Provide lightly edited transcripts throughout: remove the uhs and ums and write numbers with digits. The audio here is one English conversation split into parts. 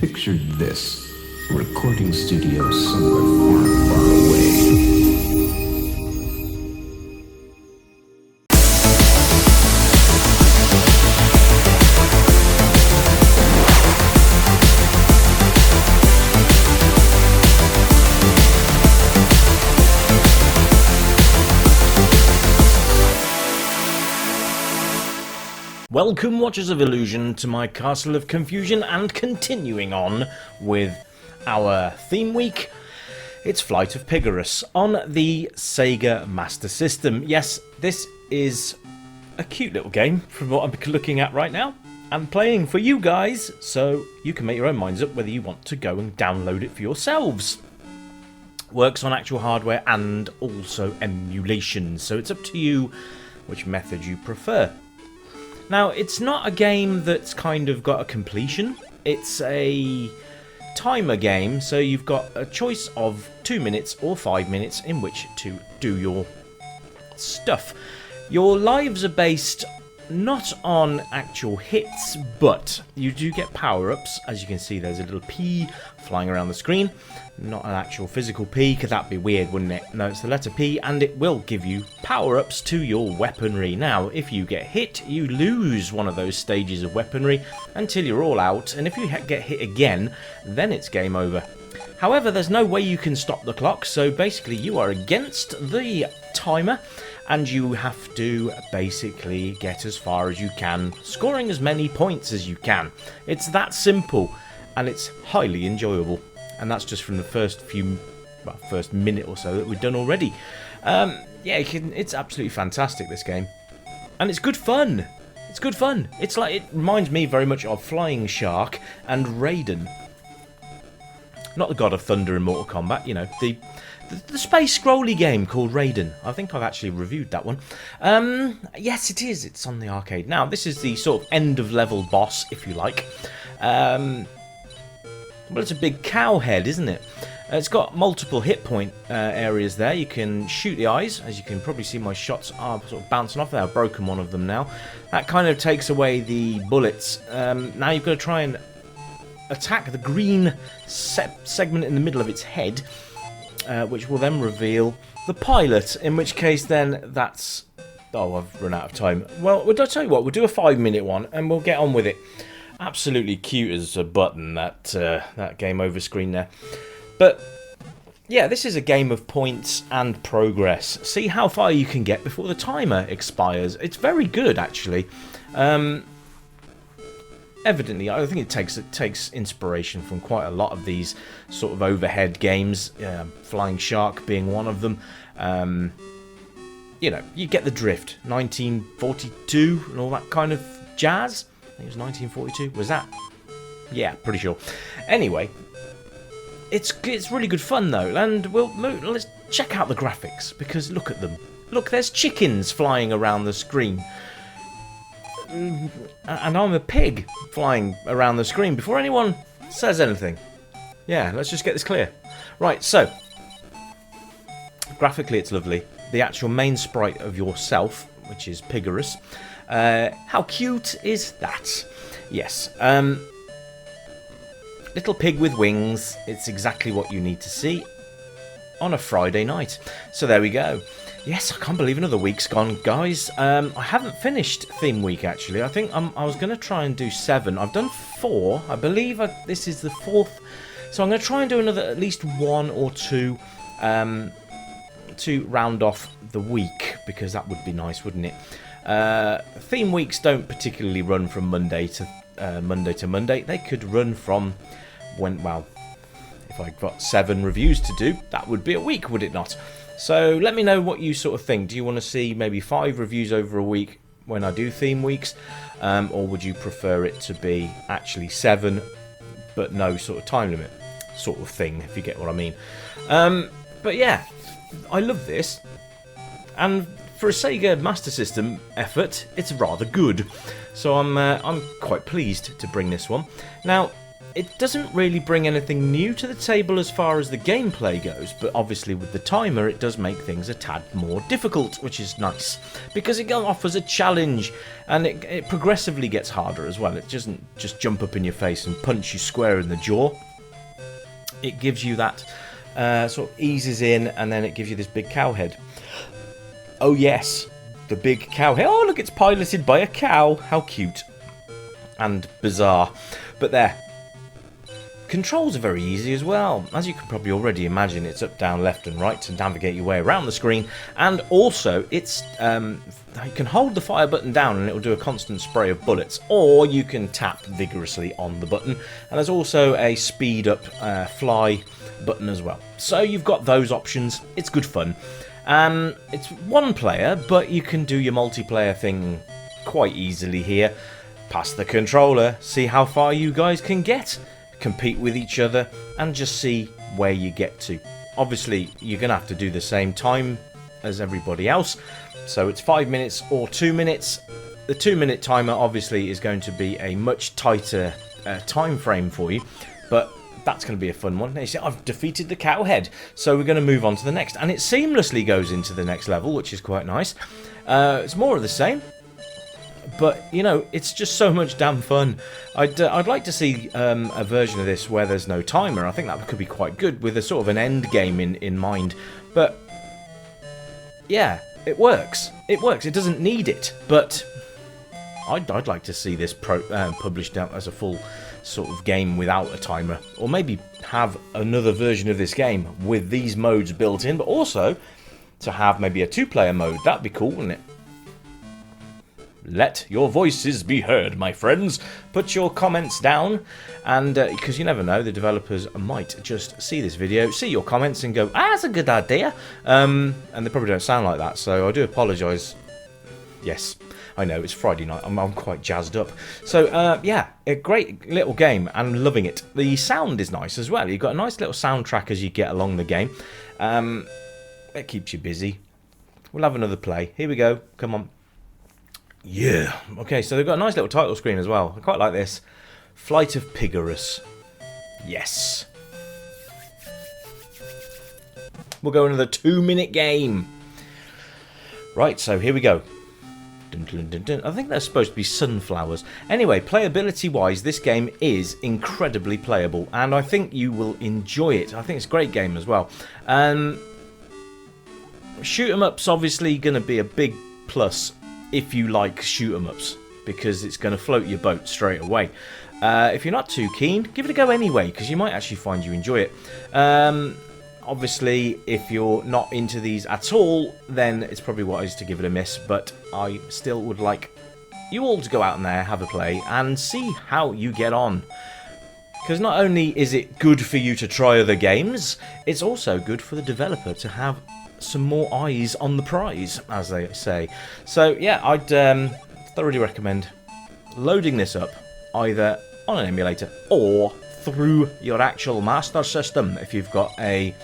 Picture this. A recording studio somewhere far, far away. Welcome, Watchers of Illusion, to my Castle of Confusion, and continuing on with our theme week, it's Flight of Pigarus on the Sega Master System. Yes, this is a cute little game from what I'm looking at right now, and playing for you guys, so you can make your own minds up whether you want to go and download it for yourselves. Works on actual hardware and also emulation, so it's up to you which method you prefer. Now, it's not a game that's kind of got a completion. It's a timer game, so you've got a choice of 2 minutes or 5 minutes in which to do your stuff. Your lives are based not on actual hits, but you do get power-ups. As you can see, there's a little P flying around the screen. Not an actual physical P, because that'd be weird, wouldn't it? No, it's the letter P, and it will give you power-ups to your weaponry. Now, if you get hit, you lose one of those stages of weaponry until you're all out, and if you get hit again, then it's game over. However, there's no way you can stop the clock, so basically you are against the timer, and you have to basically get as far as you can, scoring as many points as you can. It's that simple, and it's highly enjoyable. And that's just from the first minute or so that we've done already. It's absolutely fantastic, this game. And it's good fun. It's good fun. It reminds me very much of Flying Shark and Raiden. Not the God of Thunder in Mortal Kombat, you know, the space scrolly game called Raiden. I think I've actually reviewed that one. Yes, it is. It's on the arcade. Now, this is the sort of end-of-level boss, if you like. Well, it's a big cow head, isn't it? It's got multiple hit point areas there. You can shoot the eyes. As you can probably see, my shots are sort of bouncing off there. I've broken one of them now. That kind of takes away the bullets. Now you've got to try and attack the green segment in the middle of its head, which will then reveal the pilot, in which case then that's... Oh, I've run out of time. Well, I'll tell you what, we'll do a 5-minute one and we'll get on with it. Absolutely cute as a button, that game over screen there. But yeah, this is a game of points and progress. See how far you can get before the timer expires. It's very good, actually. Evidently, I think it takes inspiration from quite a lot of these sort of overhead games. Flying Shark being one of them. You know, you get the drift. 1942 and all that kind of jazz. I think it was 1942. Was that? Yeah, pretty sure. Anyway, it's really good fun though, and let's check out the graphics, because look at them. Look, there's chickens flying around the screen, and I'm a pig flying around the screen before anyone says anything. Yeah, let's just get this clear. Right, so graphically it's lovely. The actual main sprite of yourself, which is Pigarus. How cute is that? Yes. Little pig with wings. It's exactly what you need to see on a Friday night. So there we go. Yes, I can't believe another week's gone, guys. I haven't finished theme week, actually. I think I was going to try and do 7. I've done 4. I believe this is the 4th. So I'm going to try and do another at least 1 or 2 to round off the week, because that would be nice, wouldn't it? Theme weeks don't particularly run from Monday to Monday. They could run from if I got 7 reviews to do, that would be a week, would it not? So let me know what you sort of think. Do you want to see maybe 5 reviews over a week when I do theme weeks, or would you prefer it to be actually 7 but no sort of time limit sort of thing, if you get what I mean? But yeah, I love this, and for a Sega Master System effort, it's rather good. So I'm quite pleased to bring this one. Now, It doesn't really bring anything new to the table as far as the gameplay goes, but obviously with the timer it does make things a tad more difficult, which is nice, because it offers a challenge, and it progressively gets harder as well. It doesn't just jump up in your face and punch you square in the jaw. It gives you that sort of eases in, and then it gives you this big cow head. Oh yes, the big cow head. Oh look, it's piloted by a cow. How cute and bizarre. But there. Controls are very easy as well. As you can probably already imagine, it's up, down, left and right to navigate your way around the screen, and also it's you can hold the fire button down and it will do a constant spray of bullets, or you can tap vigorously on the button, and there's also a speed up fly button as well. So you've got those options. It's good fun. It's one player, but you can do your multiplayer thing quite easily here. Pass the controller, see how far you guys can get, compete with each other, and just see where you get to. Obviously, you're going to have to do the same time as everybody else, so it's 5 minutes or 2 minutes. The 2-minute timer obviously is going to be a much tighter time frame for you, but that's going to be a fun one. You see, I've defeated the cow head, so we're going to move on to the next, and it seamlessly goes into the next level, which is quite nice. It's more of the same. But, you know, it's just so much damn fun. I'd like to see a version of this where there's no timer. I think that could be quite good with a sort of an end game in mind. But, yeah, it works. It works. It doesn't need it. But I'd like to see this published out as a full sort of game without a timer. Or maybe have another version of this game with these modes built in. But also to have maybe a 2-player mode. That'd be cool, wouldn't it? Let your voices be heard, my friends. Put your comments down, and because you never know, the developers might just see this video, see your comments, and go, "Ah, that's a good idea." And they probably don't sound like that, so I do apologise. Yes, I know it's Friday night. I'm quite jazzed up. So yeah, a great little game, and loving it. The sound is nice as well. You've got a nice little soundtrack as you get along the game. It keeps you busy. We'll have another play. Here we go. Come on. Yeah. Okay, so they've got a nice little title screen as well. I quite like this. Flight of Pigarus. Yes. We'll go into the 2-minute game. Right, so here we go. Dun, dun, dun, dun. I think they're supposed to be sunflowers. Anyway, playability-wise, this game is incredibly playable, and I think you will enjoy it. I think it's a great game as well. Shoot 'em up's obviously going to be a big plus if you like shoot 'em ups, because it's going to float your boat straight away. If you're not too keen, give it a go anyway, because you might actually find you enjoy it. Obviously, if you're not into these at all, then it's probably wise to give it a miss, but I still would like you all to go out in there, have a play, and see how you get on. Because not only is it good for you to try other games, it's also good for the developer to have some more eyes on the prize, as they say. So yeah, I'd thoroughly recommend loading this up either on an emulator or through your actual Master System if you've got a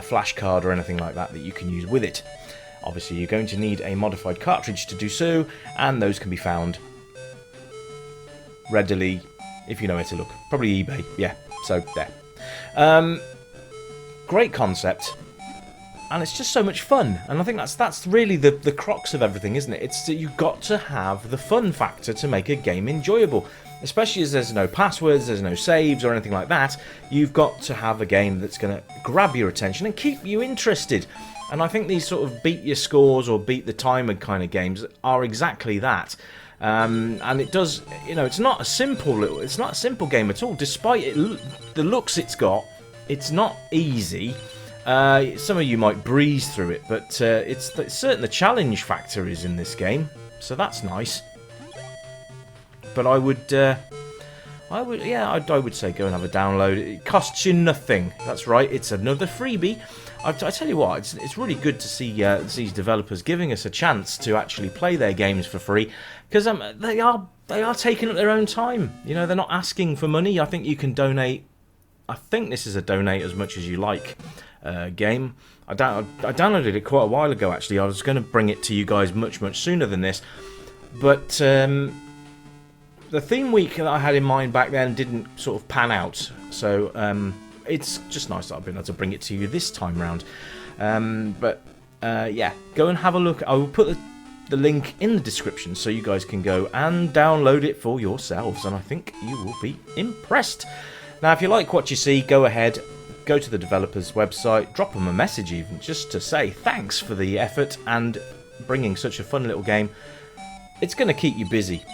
flash card or anything like that you can use with it. Obviously you're going to need a modified cartridge to do so, and those can be found readily if you know where to look. Probably eBay, yeah, so there. Great concept. And it's just so much fun, and I think that's really the crux of everything, isn't it? It's that you've got to have the fun factor to make a game enjoyable, especially as there's no passwords, there's no saves or anything like that. You've got to have a game that's going to grab your attention and keep you interested. And I think these sort of beat your scores or beat the timer kind of games are exactly that. And it does, you know, it's not a simple game at all. Despite the looks it's got, it's not easy. Some of you might breeze through it, but it's certain the challenge factor is in this game, so that's nice. But I would say go and have a download. It costs you nothing. That's right, it's another freebie. I tell you what, it's really good to see these developers giving us a chance to actually play their games for free, because they are taking up their own time. You know, they're not asking for money. I think you can donate. I think this is a donate as much as you like game. I downloaded it quite a while ago, actually. I was going to bring it to you guys much sooner than this, but the theme week that I had in mind back then didn't sort of pan out, so it's just nice that I've been able to bring it to you this time round. Yeah, go and have a look. I will put the link in the description so you guys can go and download it for yourselves, and I think you will be impressed. Now, if you like what you see, go ahead, go to the developer's website, drop them a message even, just to say thanks for the effort and bringing such a fun little game. It's going to keep you busy.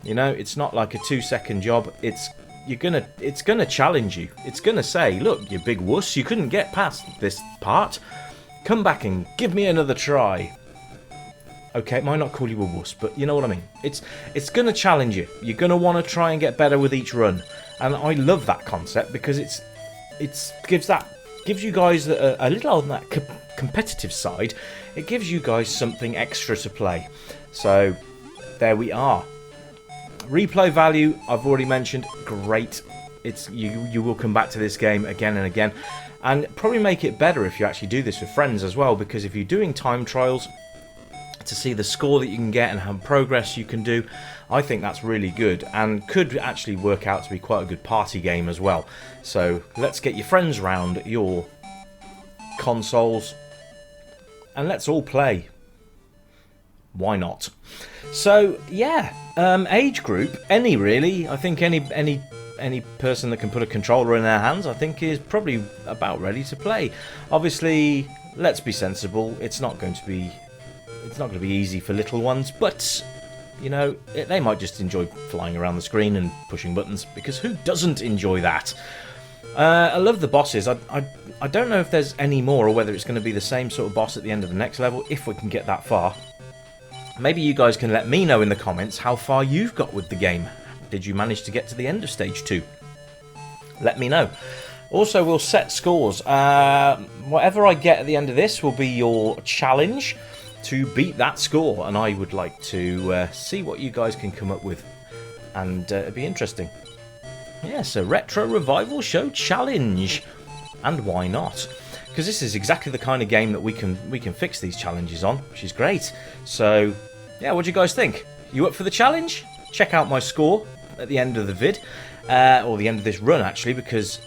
You know, it's not like a 2-second job. It's going to challenge you. It's going to say, look, you big wuss, you couldn't get past this part. Come back and give me another try. Okay, it might not call you a wuss, but you know what I mean. It's going to challenge you. You're going to want to try and get better with each run. And I love that concept because it gives you guys a little on that competitive side. It gives you guys something extra to play. So there we are. Replay value, I've already mentioned, great. It's you will come back to this game again and again, and probably make it better if you actually do this with friends as well, because if you're doing time trials to see the score that you can get and how progress you can do, I think that's really good and could actually work out to be quite a good party game as well. So let's get your friends round your consoles and let's all play. Why not? So yeah, age group, any really. I think any person that can put a controller in their hands, I think is probably about ready to play. Obviously, let's be sensible. It's not going to be easy for little ones, but you know, they might just enjoy flying around the screen and pushing buttons, because who doesn't enjoy that? I love the bosses. I don't know if there's any more, or whether it's going to be the same sort of boss at the end of the next level, if we can get that far. Maybe you guys can let me know in the comments how far you've got with the game. Did you manage to get to the end of stage 2? Let me know. Also, we'll set scores. Whatever I get at the end of this will be your challenge to beat that score, and I would like to see what you guys can come up with, and it'd be interesting. Yeah, so Retro Revival Show Challenge, and why not? Because this is exactly the kind of game that we can fix these challenges on, which is great. So yeah, what do you guys think? You up for the challenge? Check out my score at the end of the vid, or the end of this run actually, because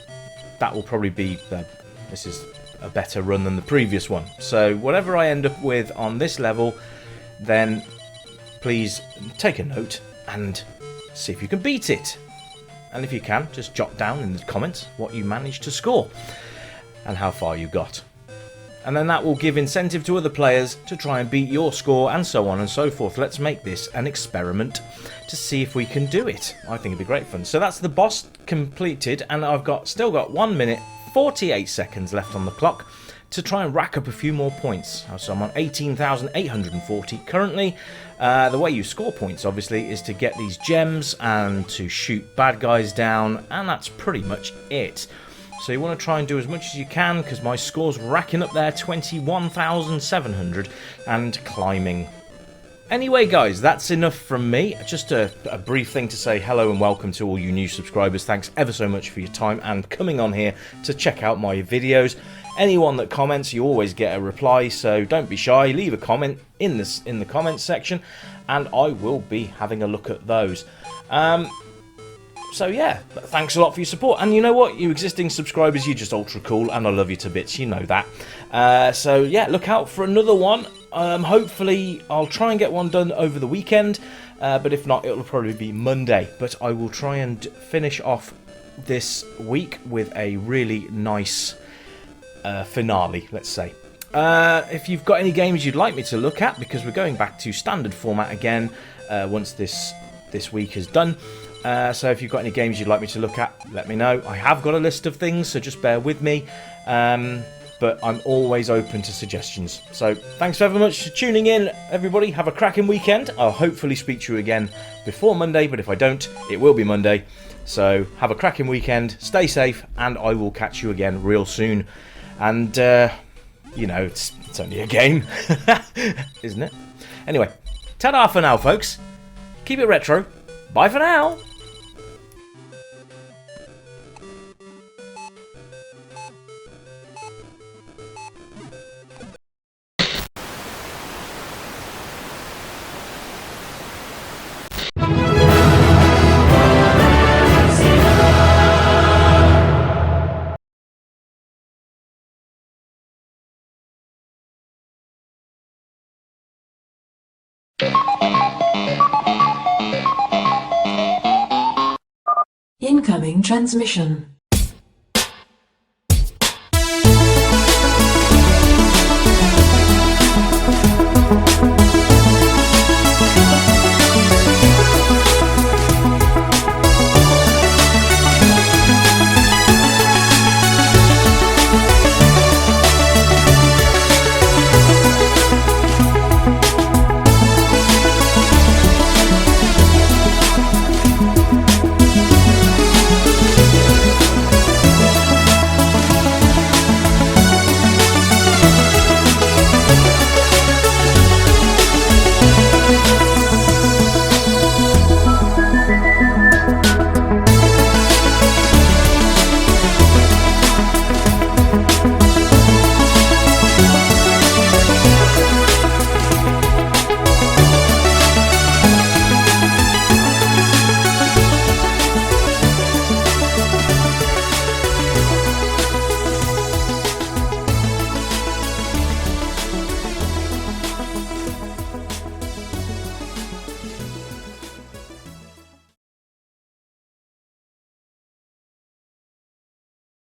that will probably be this is a better run than the previous one. So whatever I end up with on this level, then please take a note and see if you can beat it. And if you can, just jot down in the comments what you managed to score and how far you got. And then that will give incentive to other players to try and beat your score, and so on and so forth. Let's make this an experiment to see if we can do it. I think it'd be great fun. So that's the boss completed, and I've still got 1 minute 48 seconds left on the clock to try and rack up a few more points. So I'm on 18,840 currently. The way you score points, obviously, is to get these gems and to shoot bad guys down, and that's pretty much it. So you want to try and do as much as you can, because my score's racking up there, 21,700 and climbing. Anyway, guys, that's enough from me. Just a brief thing to say hello and welcome to all you new subscribers. Thanks ever so much for your time and coming on here to check out my videos. Anyone that comments, you always get a reply, so don't be shy. Leave a comment in the comments section, and I will be having a look at those. So yeah, thanks a lot for your support. And you know what? You existing subscribers, you're just ultra cool, and I love you to bits. You know that. So yeah, look out for another one. Hopefully, I'll try and get one done over the weekend. But if not, it'll probably be Monday. But I will try and finish off this week with a really nice finale, let's say. If you've got any games you'd like me to look at, because we're going back to standard format again once this week is done. So if you've got any games you'd like me to look at, let me know. I have got a list of things, so just bear with me. But I'm always open to suggestions. So thanks very much for tuning in, everybody. Have a cracking weekend. I'll hopefully speak to you again before Monday, but if I don't, it will be Monday. So have a cracking weekend, stay safe, and I will catch you again real soon. And, you know, it's only a game, isn't it? Anyway, ta-da for now, folks. Keep it retro. Bye for now. Incoming transmission.